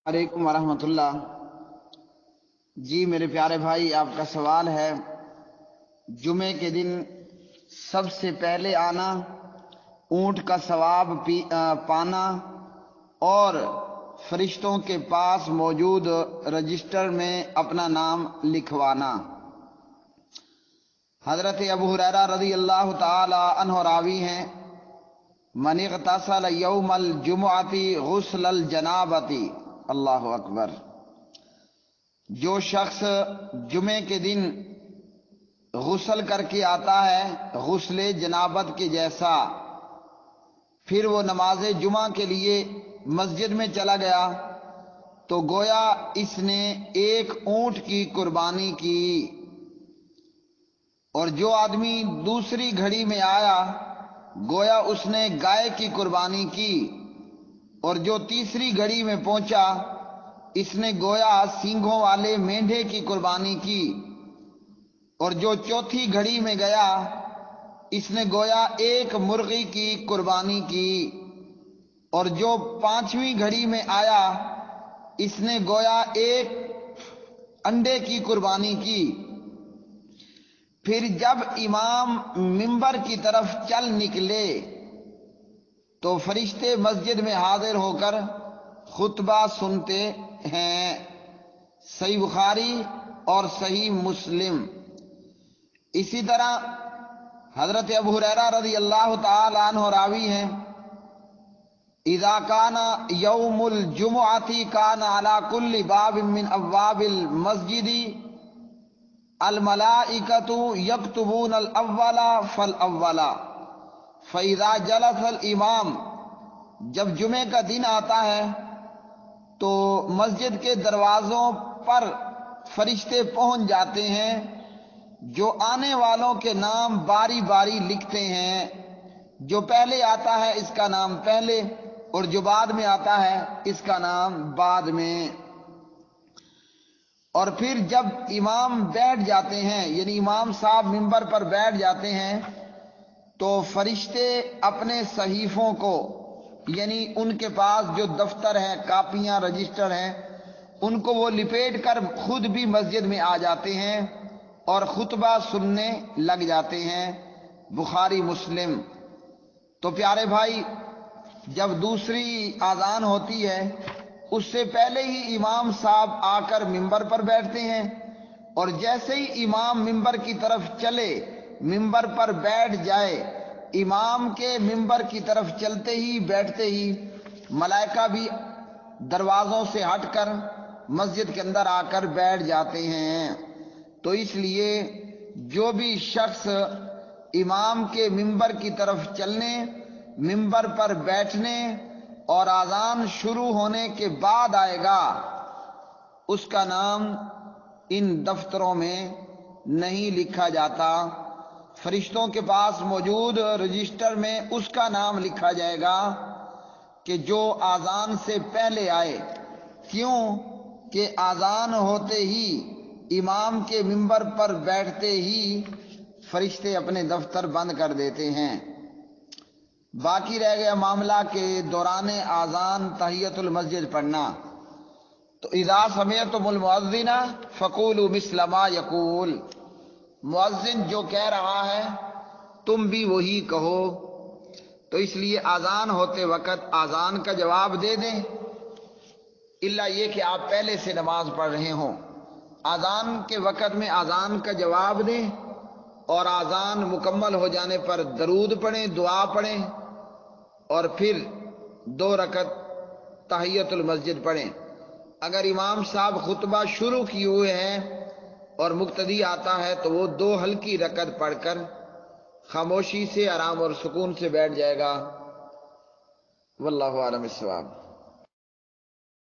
علیکم ورحمۃ اللہ۔ جی میرے پیارے بھائی، آپ کا سوال ہے جمعے کے دن سب سے پہلے آنا، اونٹ کا ثواب پانا اور فرشتوں کے پاس موجود رجسٹر میں اپنا نام لکھوانا۔ حضرت ابو ہریرہ رضی اللہ تعالی عنہ راوی ہیں، من اغتسل یوم الجمعۃ غسل الجنابۃ، اللہ اکبر، جو شخص جمعے کے دن غسل کر کے آتا ہے غسل جنابت کے جیسا، پھر وہ نماز جمعہ کے لیے مسجد میں چلا گیا تو گویا اس نے ایک اونٹ کی قربانی کی، اور جو آدمی دوسری گھڑی میں آیا گویا اس نے گائے کی قربانی کی، اور جو تیسری گھڑی میں پہنچا اس نے گویا سینگوں والے مینڈھے کی قربانی کی، اور جو چوتھی گھڑی میں گیا اس نے گویا ایک مرغی کی قربانی کی، اور جو پانچویں گھڑی میں آیا اس نے گویا ایک انڈے کی قربانی کی۔ پھر جب امام منبر کی طرف چل نکلے تو فرشتے مسجد میں حاضر ہو کر خطبہ سنتے ہیں۔ صحیح بخاری اور صحیح مسلم۔ اسی طرح حضرت ابو ہریرہ رضی اللہ تعالی عنہ راوی ہیں، اذا کان یوم الجمعۃ کان علی کل باب من ابواب المسجد الملائکۃ یکتبون الاول فالاول، فاذا جلس الامام، جب جمعے کا دن آتا ہے تو مسجد کے دروازوں پر فرشتے پہنچ جاتے ہیں جو آنے والوں کے نام باری باری لکھتے ہیں، جو پہلے آتا ہے اس کا نام پہلے اور جو بعد میں آتا ہے اس کا نام بعد میں۔ اور پھر جب امام بیٹھ جاتے ہیں، یعنی امام صاحب منبر پر بیٹھ جاتے ہیں، تو فرشتے اپنے صحیفوں کو، یعنی ان کے پاس جو دفتر ہیں، کاپیاں، رجسٹر ہیں، ان کو وہ لپیٹ کر خود بھی مسجد میں آ جاتے ہیں اور خطبہ سننے لگ جاتے ہیں۔ بخاری مسلم۔ تو پیارے بھائی، جب دوسری اذان ہوتی ہے اس سے پہلے ہی امام صاحب آ کر منبر پر بیٹھتے ہیں، اور جیسے ہی امام منبر کی طرف چلے، منبر پر بیٹھ جائے، امام کے منبر کی طرف چلتے ہی بیٹھتے ہی ملائکہ بھی دروازوں سے ہٹ کر مسجد کے اندر آ کر بیٹھ جاتے ہیں۔ تو اس لیے جو بھی شخص امام کے منبر کی طرف چلنے، منبر پر بیٹھنے اور اذان شروع ہونے کے بعد آئے گا، اس کا نام ان دفتروں میں نہیں لکھا جاتا۔ فرشتوں کے پاس موجود رجسٹر میں اس کا نام لکھا جائے گا کہ جو اذان سے پہلے آئے۔ کیوں کہ اذان ہوتے ہی، امام کے منبر پر بیٹھتے ہی فرشتے اپنے دفتر بند کر دیتے ہیں۔ باقی رہ گیا معاملہ کہ دوران اذان تحیۃ المسجد پڑھنا، تو اذا سمعتم المؤذن فقولوا مثل ما یقول، مؤذن جو کہہ رہا ہے تم بھی وہی کہو۔ تو اس لیے اذان ہوتے وقت اذان کا جواب دے دیں، الا یہ کہ آپ پہلے سے نماز پڑھ رہے ہوں۔ اذان کے وقت میں اذان کا جواب دیں، اور اذان مکمل ہو جانے پر درود پڑھیں، دعا پڑھیں، اور پھر 2 رکعت تحیۃ المسجد پڑھیں۔ اگر امام صاحب خطبہ شروع کیے ہوئے ہیں اور مقتدی آتا ہے تو وہ 2 ہلکی رکعت پڑھ کر خاموشی سے، آرام اور سکون سے بیٹھ جائے گا۔ واللہ اعلم الصواب۔